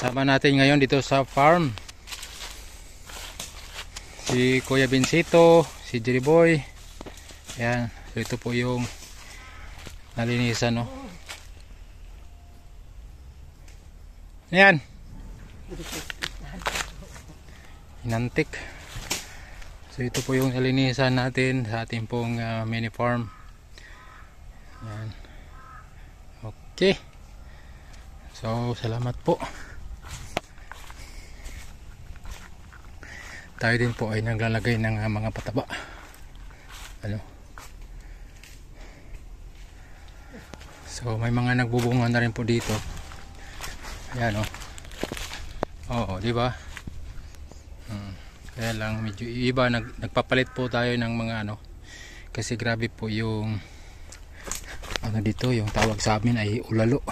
Kasama natin ngayon dito sa farm si Kuya Vincito, si Jerry Boy. Ayan, so ito po yung nalinisan, no. Ayan, hinantik. So ito po yung nalinisan natin sa ating pong mini farm. Ayan. Okay, so salamat po. Tayo din po ay naglalagay ng mga pataba. Ano? So may mga nagbubunga na rin po dito. Ayan, oh. Oo, di ba? Kaya lang medyo iba, nagpapalit po tayo ng mga ano. Kasi grabe po yung ano dito, yung tawag sa amin ay ulalo.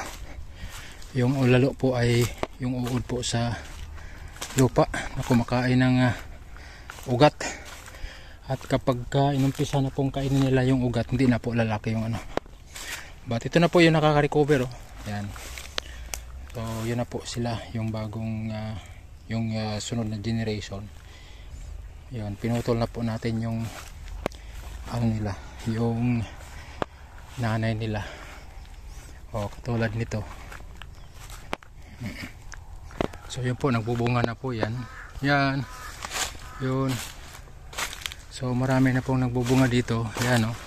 Yung ulalo po ay yung uod po sa lupa na kumakain ng ugat. At kapag inumpisa na pong kainin nila yung ugat, hindi na po lalaki yung ano. But ito na po yung nakaka-recover, oh. Ayan. So yun na po sila, yung bagong yung sunod na generation. Yun, pinutol na po natin yung ano nila, yung nanay nila. O katulad nito. So yun po, nagbubunga na po yan. Yan. Yun. So marami na pong nagbubunga dito. Yan, oh.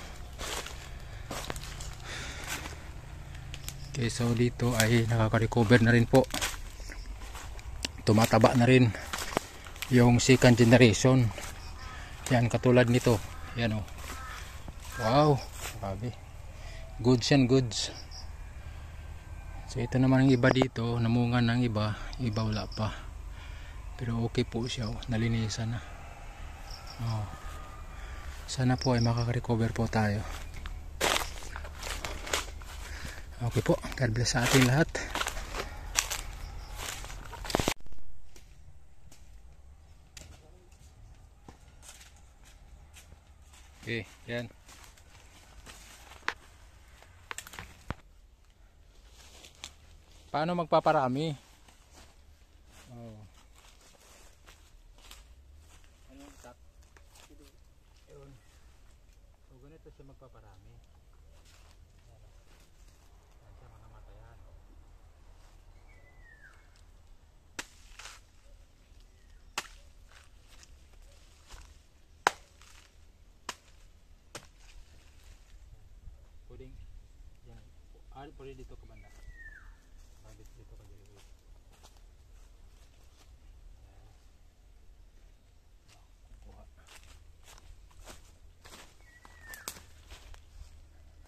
Okay, so dito ay nakaka-recover na rin po. Tumataba na rin yung second generation. Yan, katulad nito. Yan, oh. Wow, grabe. Goods and goods. So ito naman ang iba dito, namunga ng iba wala pa. Pero okay po siya, oh. Nalinisan na. Oh. Sana po ay makaka-recover po tayo. Okay po, God bless sa ating lahat. Okay, yan. Paano magpaparami? Oh. Ano yung cut? Yun. So ganito siya magpaparami. Yan siya, mga mata yan. Pwedeng yan. Pwede dito ka banda. Dito ka dito.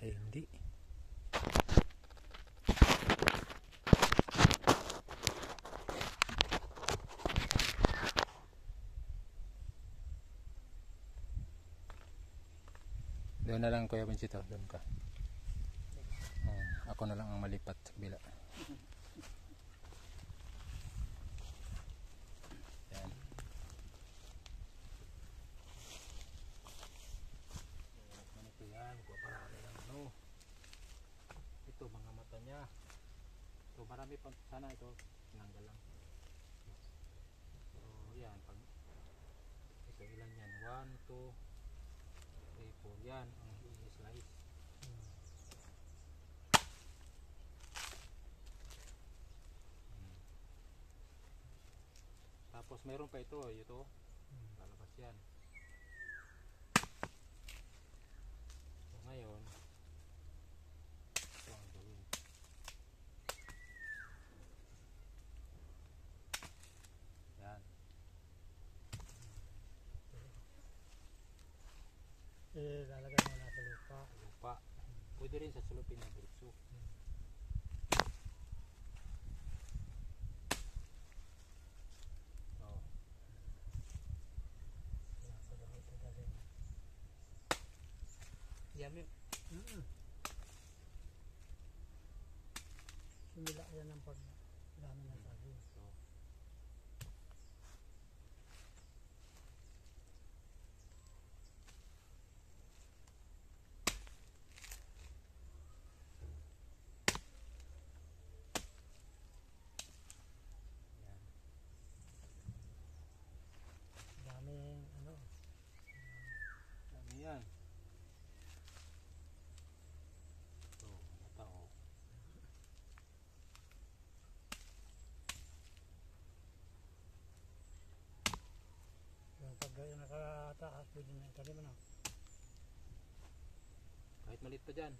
Ay hindi. Doon na lang, Kuya Vincito, doon ka. Ako na lang ang malipat sa kabila. Yan. Ito yan, magpaparami lang, ano. Ito, mga mata niya. So marami pa, sana ito tinanggal lang. So yan, pag ito ilan yan, 1, 2, 3, 4, yan ang i-slice. Tapos meron pa ito, lalabas yan. So ngayon, ito ang gawin. Yan. Lalagay mo na sa lupa. Pwede rin sa sulupin ng diretso. Yami. Simula yan ang pagdami ng saging. nakataas pwede na itanim ano. Kahit maliit pa dyan.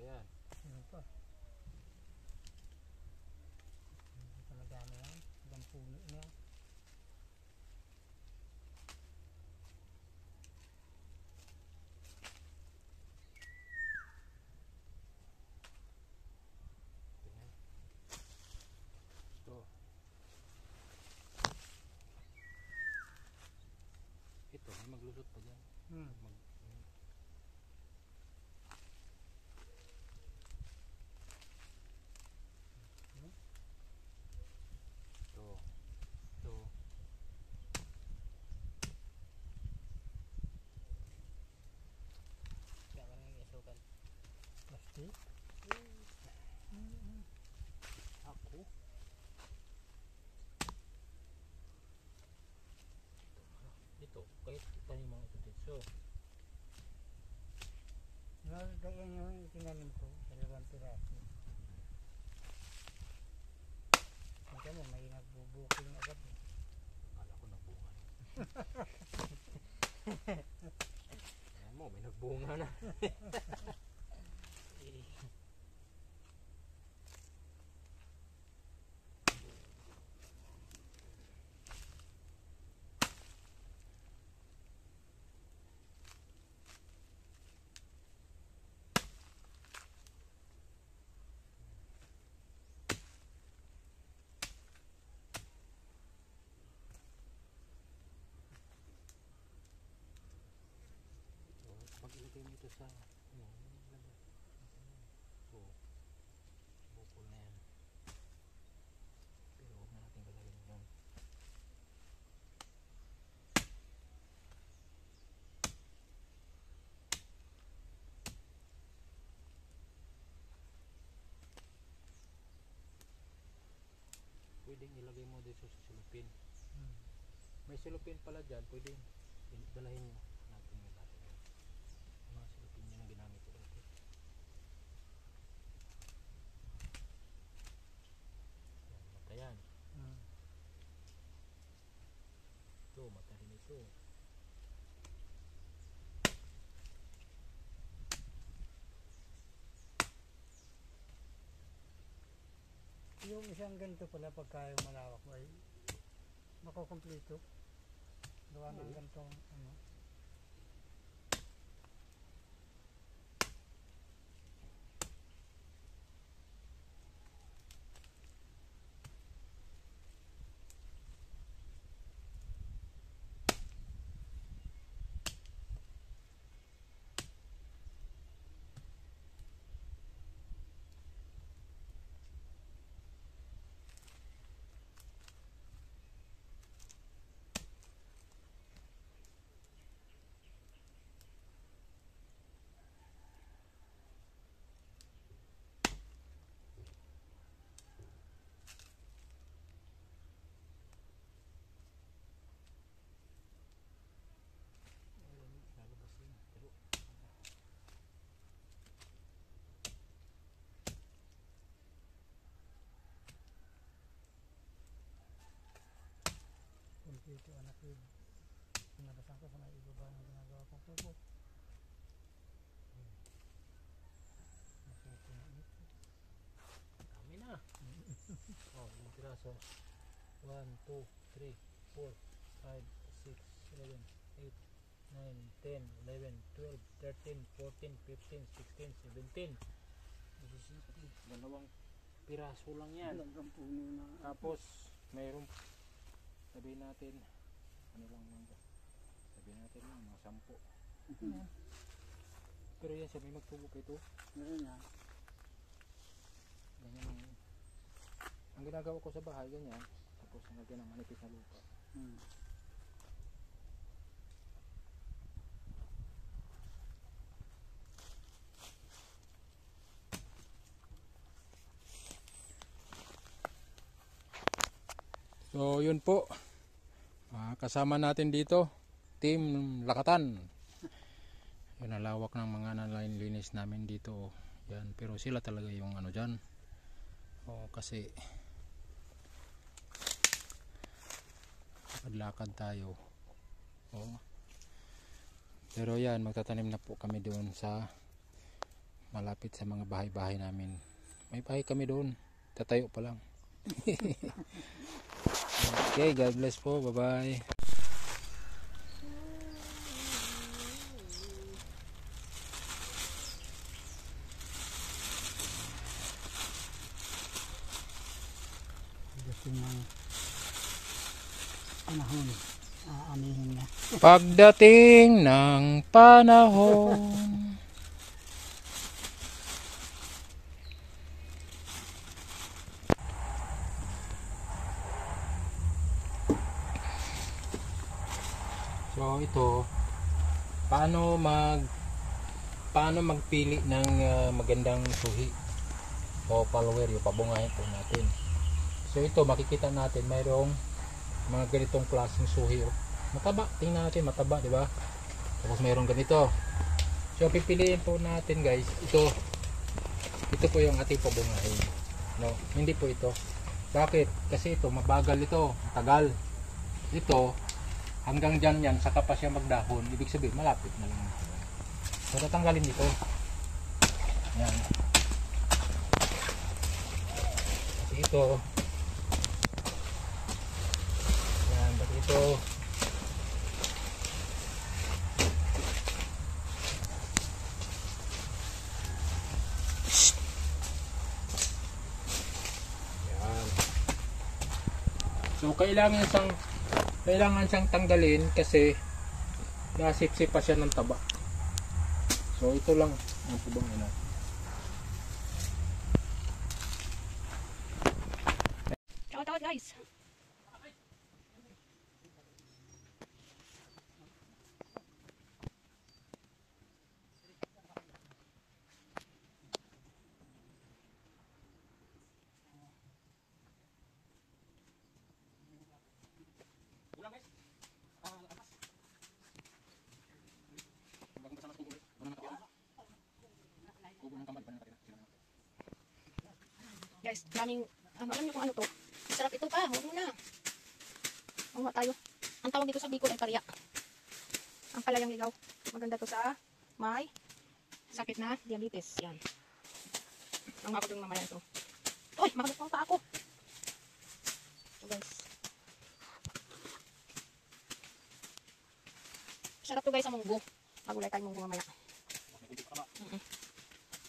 Ayan. Ano pa? Hindi pa nadami yan. Ibang puno niya. Ayan. Ito. Ito, may maglusot pa dyan. Ito. Ito. Kaya ka nang isukan. Plastic. Ako. Ito, kahit tanim mo ito dito. Ganyan yung itinanim ko. 2 piraso. Ito mo, may nagbubuking agad. Akala ko nagbunga na. Ayan mo, may nagbunga na. Pag ilagay mo ito sa so bukol na yan, pero huwag na natin galawin yun. Pwedeng ilagay mo dito sa silupin. May silupin pala dyan, pwedeng dalahin nyo natin yung natin yun. Mga silupin yun ang ginamit ko dito. Yan, mata yan. Ito, mata rin ito. Yung isang ganito pala pagka yung malawak ay makukumpleto. Gawa ng ganitong ano. Lalabas yun, pero Kumpleto anak yun. Pinabasan ko sa may ibaba ng ginagawa kong kubo. Masaya ko na ito. dami na. Oh, ilang piraso? 1, 2, 3, 4, 5, 6, 7, 8, 9, 10, 11, 12, 13, 14, 15, 16, 17. 17. Dalawang piraso lang yan. Talagang puno na. Tapos, mayroong sabihin natin, ano lang man ba? Sabihin natin lang, mga 10. Pero yan siya, may magtubo pa ito. Meron na. Ganyan ang ginagawa ko sa bahay, ganyan. Tapos nalagyan ng manipis na lupa. So yun po. Kasama natin dito, Team Lakatan. Yun ang lawak ng mga nalilinis namin dito. Yan, pero sila talaga yung ano dyan. Kasi lakad tayo. Pero yan, magtatanim na po kami doon sa malapit sa mga bahay-bahay namin. May bahay kami doon. Tatayo pa lang. Okay, God bless po. Bye-bye. Gusto ng panahon, aanihin niya. Pagdating ng panahon. So ito, paano magpili ng magandang suhi o follower, yung pabungahin po natin. So ito, makikita natin mayroong mga ganitong klaseng suhi. Mataba, tingnan natin, mataba, di ba? Tapos mayroong ganito. So pipiliin po natin, guys. Ito po yung ating pabungahin. No, hindi po ito. Bakit? Kasi ito mabagal, ito matagal. Ito hanggang dyan yan, saka pa siya magdahon. Ibig sabihin, malapit na lang. So, tatanggalin dito. Yan. Kasi ito. Yan, pati ito. Yan. So, kailangan siyang tanggalin kasi nasipsip pa siya ng taba. So ito lang ang pabang ina. Shout out guys. Guys, daming, alam niyo kung ano to. Sarap ito pa, huwag mo na. Huwag tayo. Ang tawag dito sa Bicol ay parya. Ang palayang ligaw. Maganda to sa may sakit na diabetes. Yan. Ang makapag yung mamaya ito. Uy, makapag pa ako. So guys. Sarap to guys sa munggo. Magulay tayo munggo mamaya.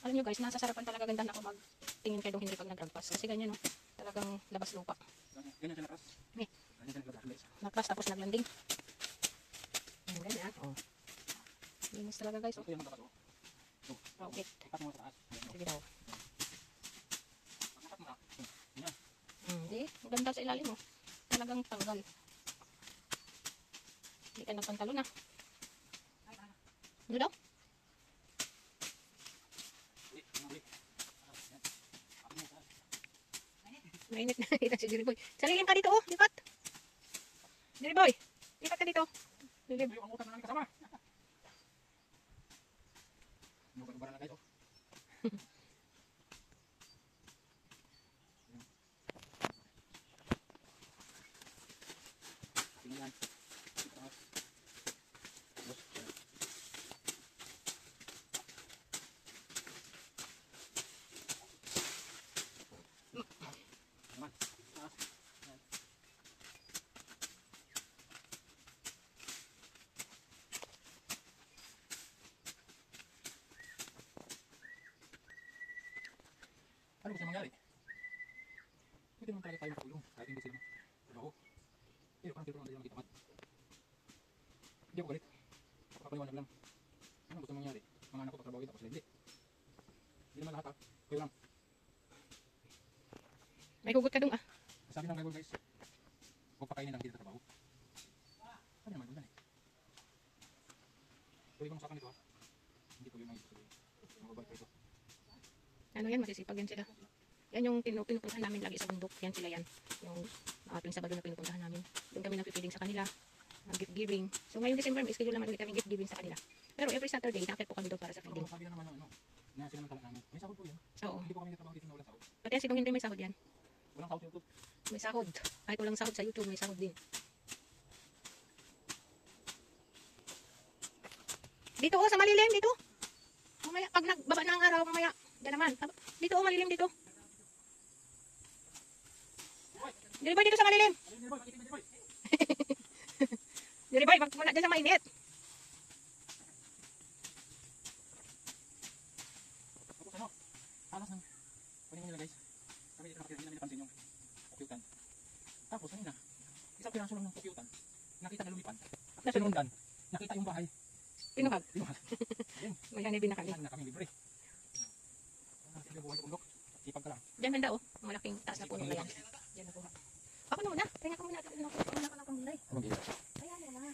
Alam nyo guys, nasa sarapan talaga ganda na ako magtingin kayo hindi pag nag-agpas. Kasi ganyan no, talagang labas lupa. Ganyan siya nakas. Eh, Ganyan siya nakas. naklas tapos naglanding. Ganyan oh. Linis talaga guys oh. Ito yung magkakas. Okay. Tapat mo sa taas. Sige daw. Tapat mo na. Yan. Hindi, maganda sa ilalim oh. Talagang tanggal. Hindi ka nagpantalo na. Ano daw? Mainit na kita si Jerry Boy. Salilin ka dito oh, lipat. Jerry Boy, lipat ka dito. Lilim. Ang utang na namin kasama. Nubara na kayo. Tingnan. Ano gusto mangyari? Pwede naman talaga tayo makatulong kahit hindi sila trabaho. Pero parang pero lang tayo makitamat. Hindi ako galit. Papaliwanag lang. Ano gusto mangyari? Mga anak ko patrabawin tapos hindi. Hindi naman lahat ha. Kayo lang. May hugot ka dong ah. Sabi ng Bible guys, huwag pakainin ng hindi na trabaho. Sabi naman doon yan eh. So ibang usapan ito ha. Hindi ko yun ang ibig sabihin. Mga babae ko ito. Ano yan, masisipag yan sila. Yan yung pinupuntahan namin lagi sa bundok. Yan sila yan. Yung tuwing Sabado na pinupuntahan namin. Doon kami nagpipiling sa kanila. Gift giving. So ngayong December, may schedule naman ulit kami gift giving sa kanila. Pero every Saturday, nakit po kami doon para sa feeding. Sabi na naman ano, na sinamantala namin. May sahod po yan. Oo. Hindi po kami nagtrabaho dito na walang sahod. Pati yan, sinong hindi may sahod yan? Walang sahod dito. May sahod. Kahit walang sahod sa YouTube, may sahod din. Dito sa malilim, dito. Mamaya, pag nagbaba na ang araw, mamaya, dyan naman. Dito malilim dito. Diriboy dito sa malilim. Diriboy, pag muna dyan sa mainit. Tapos ano, alas ng paningan nila guys. Kami dito nakakita, hindi namin napansin yung kukyutan. Tapos kanina, isang piraso lang ng kukyutan. Nakita na lumipad. Sinundan, nakita yung bahay. Pinuhag. Pinuhag. May hanibin na kami. Saan na kami libre. Sige buhay ko bundok. Sipag ka lang. Diyan banda oh. Malaking taas na puno na yan. Diyan nakuha. Ako na muna. Kaya ako muna. Ako muna ka ng pangulay. Ayan mo na.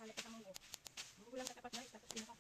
Halit ka sa munggo. Munggo lang katapat na. Tapos pinaka.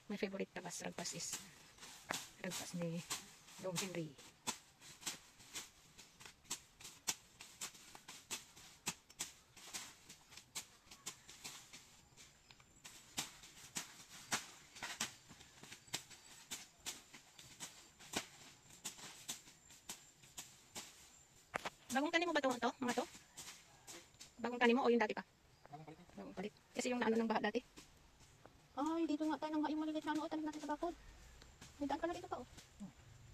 My favorite ragpas is ragpas ni Dom Henry. Bagong tanim mo ba ito? Mga to? Bagong tanim mo o yung dati pa? Bagong palit. Kasi yung naano ng baha dati. Ay, dito nga tayo nang yung maliliit na ano. Tanim natin sa bakod. May daan pala dito pa oh.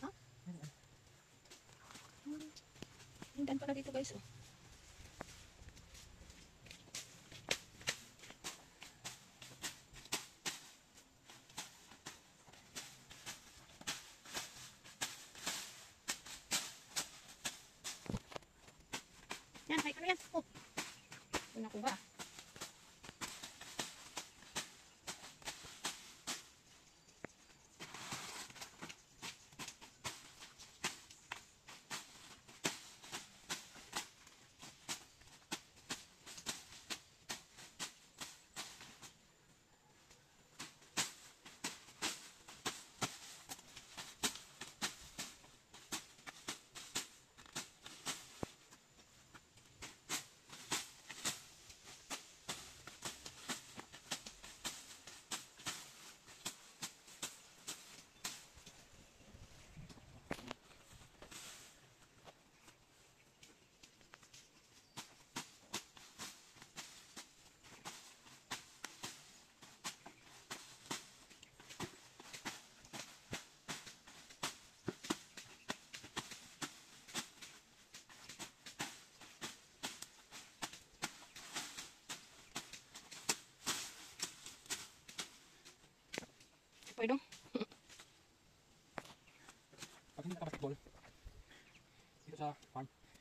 Ha? May daan pala dito guys oh. Yan, ay ano yan? Oh. Ito nakuha.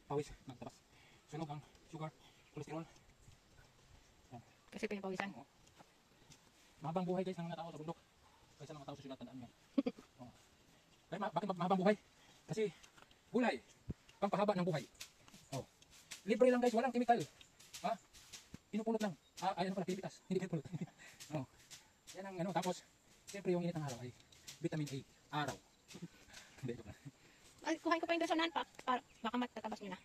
pawis nagtabas. Sunog ang sugar, cholesterol. Kasi pinapawisan. Mahabang buhay guys ng mga tao sa bundok. Kaysa mga tao sa syudad, tandaan nyo yan. Oo. Kaya bakit mahabang buhay? Kasi gulay, pampahaba ng buhay. Oh. Libre lang guys, walang chemical. Ha? Pinupulot lang. Ay ano pala, pilipitas. Hindi pinupulot. Oh. Yan ang ano, tapos siyempre yung init ng araw ay vitamin A, araw. Hindi, joke lang. Ay, kuhain ko pa yung dasanan pa. Para, baka matatabas nyo na.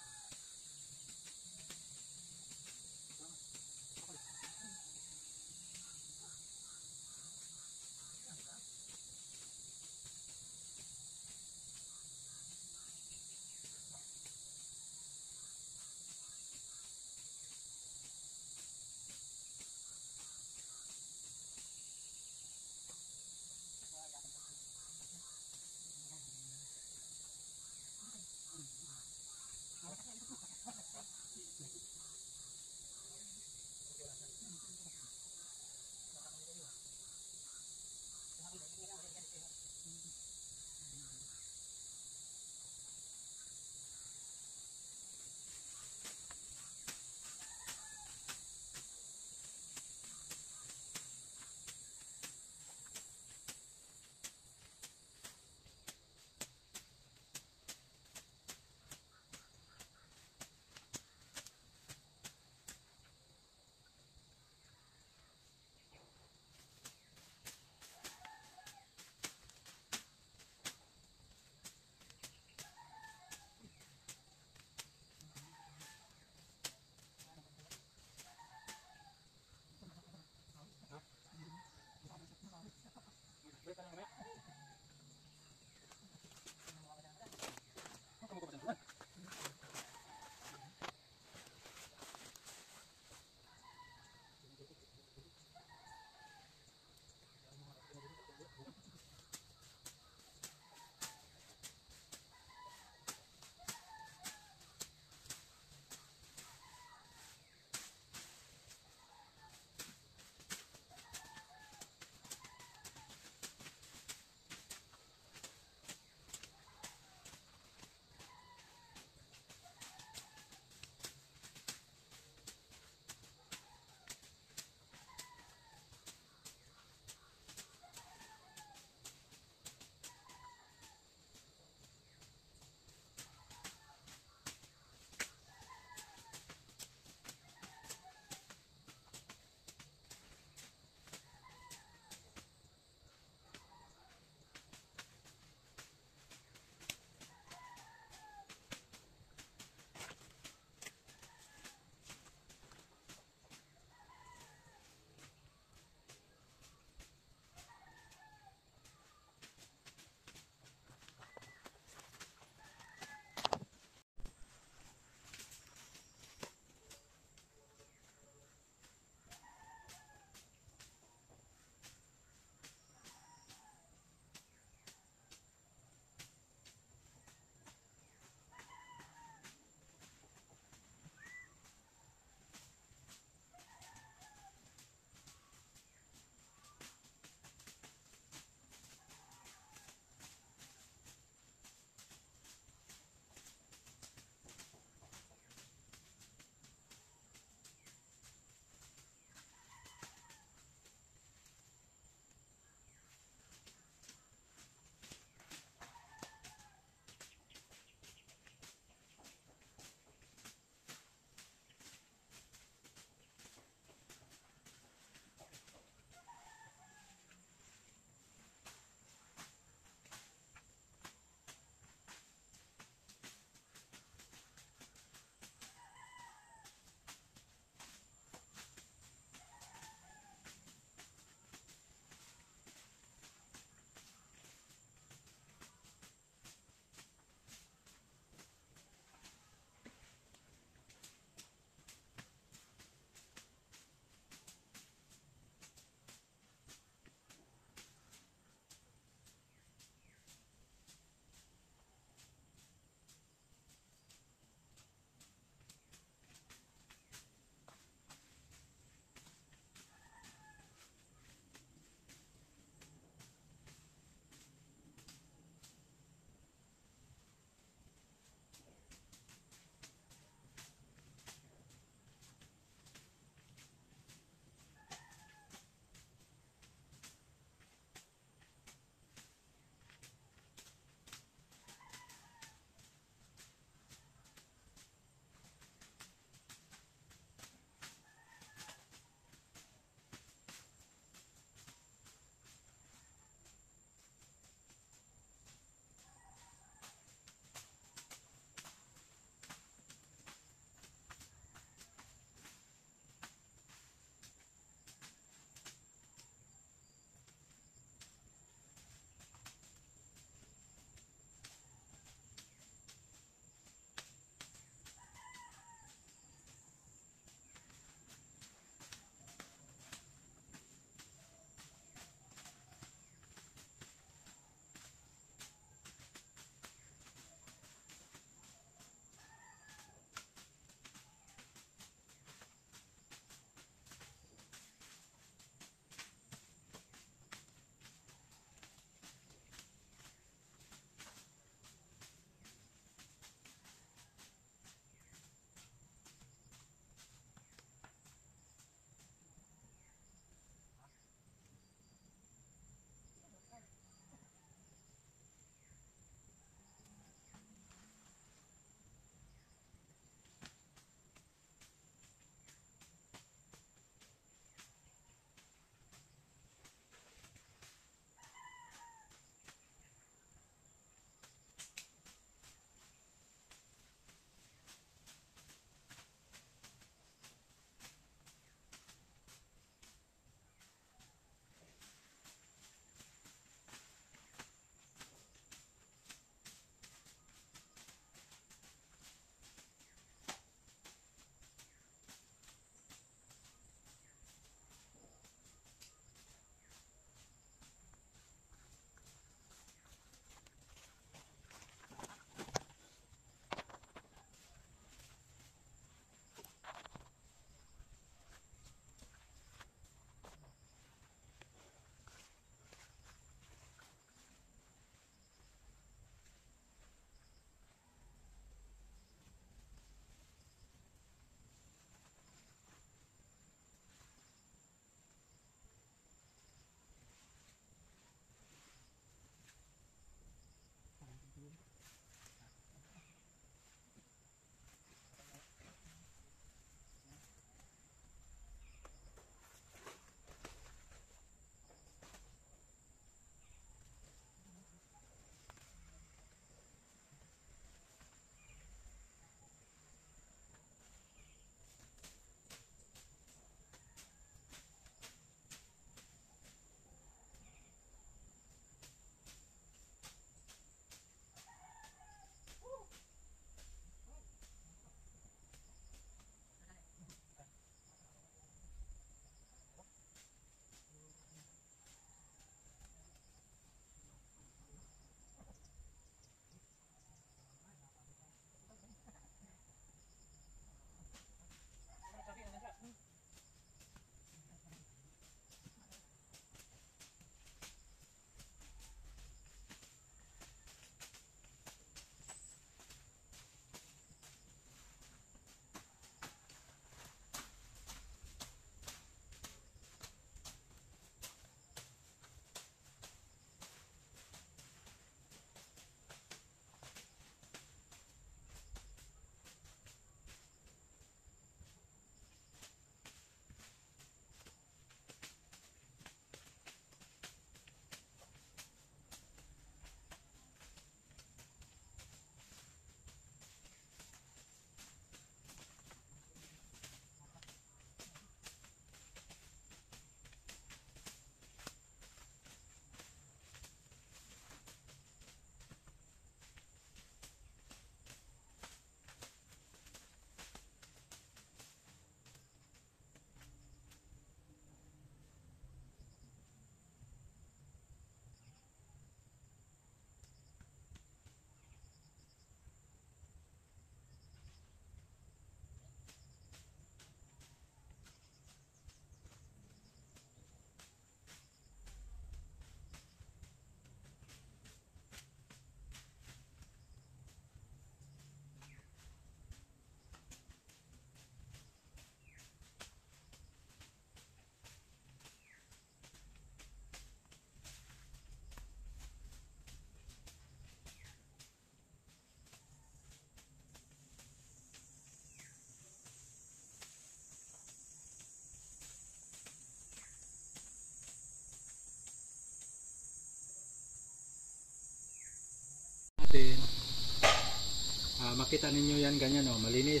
makita ninyo yan ganyan oh, malinis.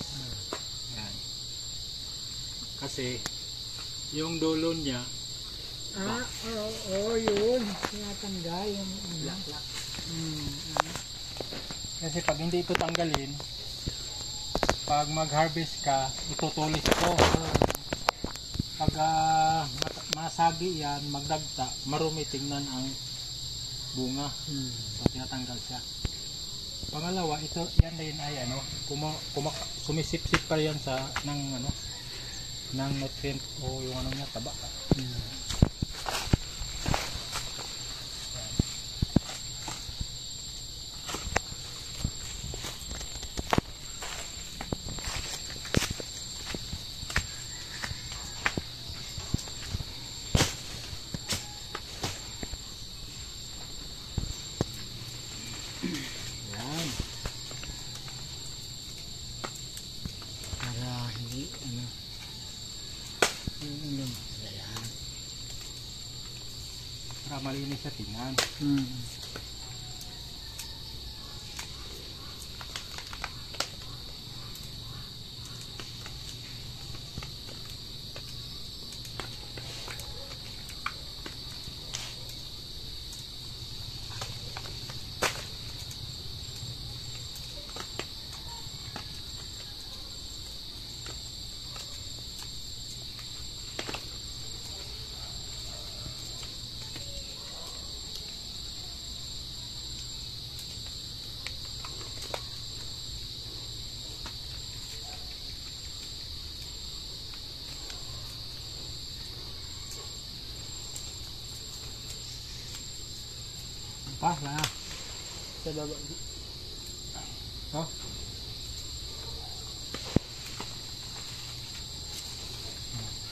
Yan. Kasi yung dulo niya yun. Tinatanggal yung black. Kasi pag hindi ito tanggalin, pag mag-harvest ka, itutulis ito. Pag masagi yan, magdagta, marumi tingnan ang bunga. So tinatanggal siya. Pangalawa, ito yan din ay ano, sumisip-sip pa yan sa ng nutrient o yung ano niya, taba. Yan. para hindi ayan. Para malinis siya tingnan. Pa na. Sa baba. Oh.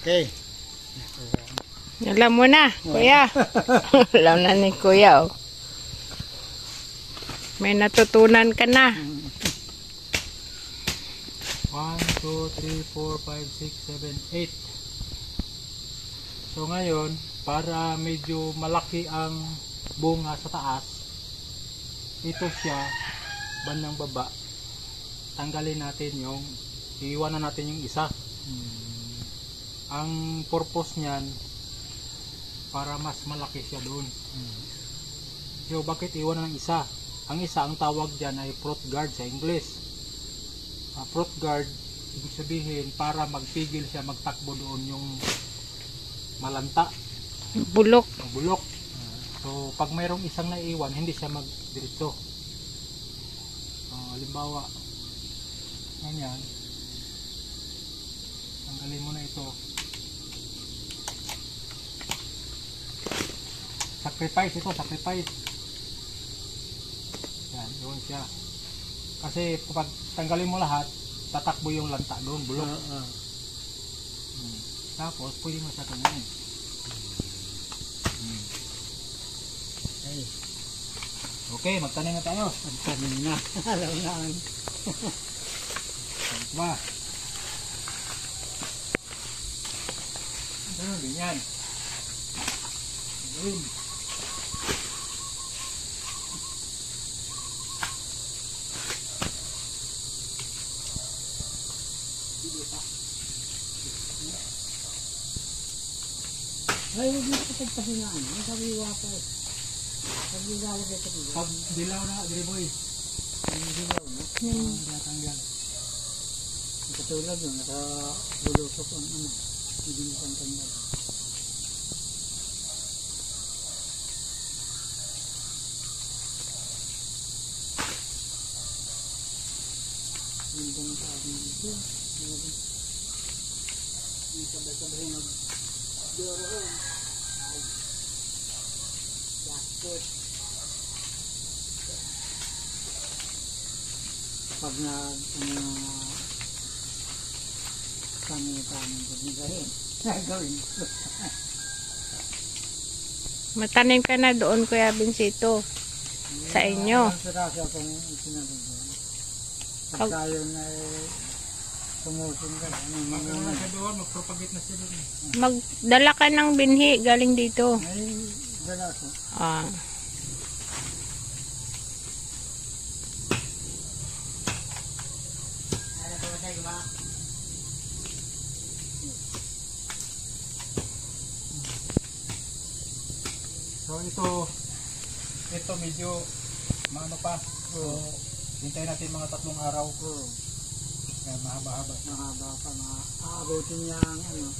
Okay. Alam mo na, kuya. Alam na ni kuya, oh. May natutunan ka na. 1, 2, 3, 4, 5, 6, 7, 8. So ngayon, para medyo malaki ang bunga sa taas, ito siya, bandang baba, tanggalin natin yung, iiwanan natin yung isa. Ang purpose niyan, para mas malaki siya doon. So bakit iwanan ng isa? Ang isa, ang tawag dyan ay fruit guard sa English. Fruit guard, ibig sabihin, para magpigil siya magtakbo doon yung malanta, Bulok. bulok. So pag mayroong isang naiiwan, hindi siya magdiretso. Halimbawa, ganyan, tanggalin mo na ito. Sacrifice ito, sacrifice. Yan, yun siya. Kasi kapag tanggalin mo lahat, tatakbo yung lanta doon, bulok. Tapos, pwede mo siya kanyan. Okay, magtanim na tayo. Magtanim na. Alam na. Ba? Ganun din yan. Ganun. Ay, huwag mo kapag pahinaan. Ang sabiwa pa eh. Pag ilalagay pa dito. Pag dilaw na, diriboy. Ang dilaw, no? Tanggal. Katulad yun, nakabulusok ang hindi mo pang tanggal. Ganda ng sabi dito. Yung sabay-sabay nag-doro ko. Jacket. Pag kami-kami gawin. Gagawin ko. Matanim ka na doon, Kuya Vincito. Sa inyo. Sarasa akong sinabi ko. Pag tayo na tumusin ka. Magkano na siya doon, magpropagate na siya doon. Magdala ka ng binhi galing dito. Ay, dala ko. Ah. So ito medyo maano pa. So hintayin natin mga 3 araw. Kaya mahaba-haba. Mahaba pa, aabutin niya ang ano.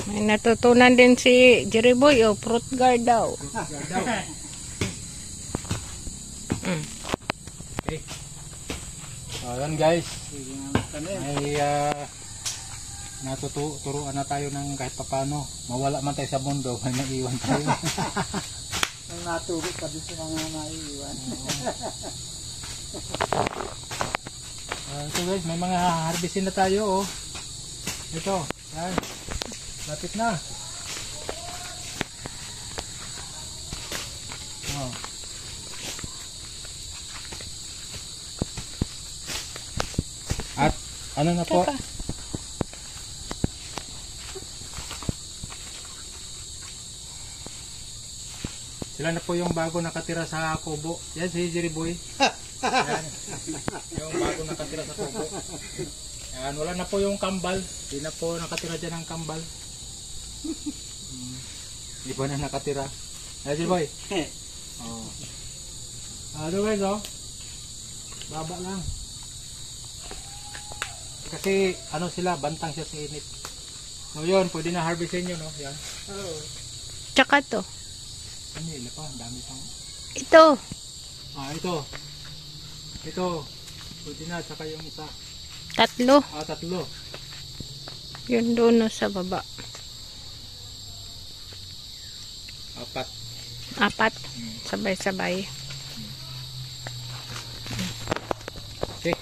May natutunan din si Jerry Boy, oh, fruit guard daw. Okay. So yun guys. Sige nga magtanim. Ay natuturuan na tayo ng kahit papano. Mawala man tayo sa mundo, may naiwan tayo. May matulog pa din sa mga naiiwan. Ito guys, may mga harvestin na tayo oh. Ito, yan. Lapit na. Oh. At ano na po? Teka. Sila na po yung bago nakatira sa kubo. Yan si Jerry Boy. Yan. Yung bago nakatira sa kubo. Yan, wala na po yung kambal. Hindi na po nakatira dyan ang kambal. Iba na nakatira. Yan Jerry Boy. Oh. Ano guys oh. Baba lang. Kasi ano sila, bantang siya sa init. So yun, pwede na harvestin yun no. Yan. Tsaka to. Ano yun pa, dami pang. Ito. Ito. Ito. Pwede na, saka yung isa. 3. 3. Yun doon no, sa baba. 4. 4. Sabay-sabay. Okay.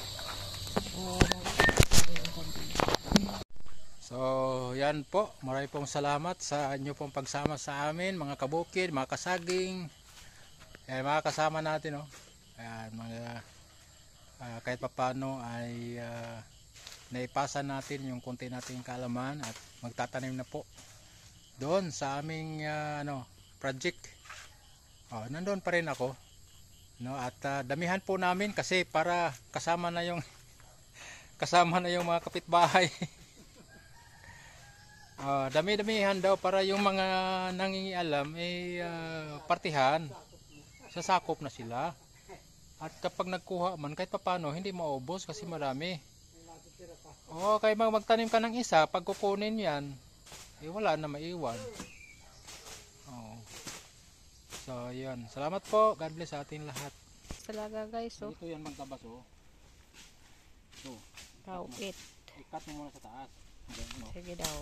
So, yan po. Maraming pong salamat sa inyo pong pagsama sa amin, mga kabukid, mga kasaging, mga kasama natin, oh. Ayan, mga kahit papano ay naipasa natin yung konti nating kaalaman at magtatanim na po doon sa aming project. Nandoon pa rin ako, no? At damihan po namin kasi para kasama na yung mga kapitbahay. Dami-damihan daw para yung mga nangingialam partihan, sasakop na sila. At kapag nagkuha man kahit papano hindi maubos kasi marami. Kaya magtanim ka ng isa, pag kukunin yan, wala na maiwan. So yan, salamat po. God bless sa ating lahat. Talaga guys, oh. Dito yan magtabas oh. So, Rauit. ikat mo muna sa taas. Sige daw.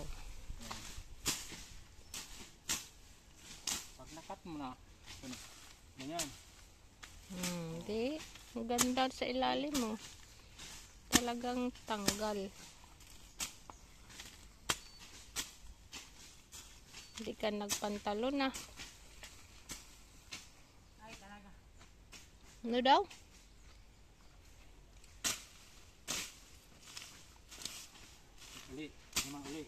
Pag nakat mo na, ganyan. Hindi. Ang ganda sa ilalim mo. Talagang tanggal. Hindi ka nagpantalo na. Ano daw? Uli, naman uli.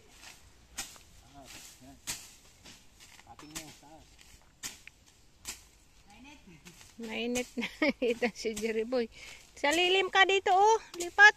Yan. Cutting mo, taas. Mainit na ito si Jerry Boy. Sa lilim ka dito oh, lipat.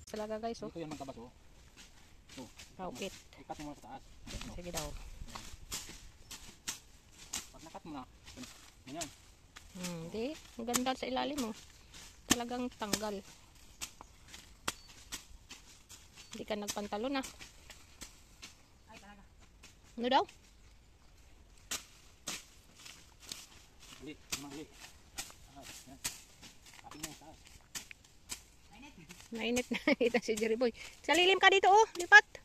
Talaga guys oh. Dito yan magtabas oh. Rauit. Ikat mo muna sa taas. Sige daw. Pag nakat mo na, ganyan. Hindi. Ang ganda sa ilalim mo. Talagang tanggal. Hindi ka nagpantalo na. Ano daw? Mainit na ito si Jerry Boy. Sa lilim ka dito oh, lipat.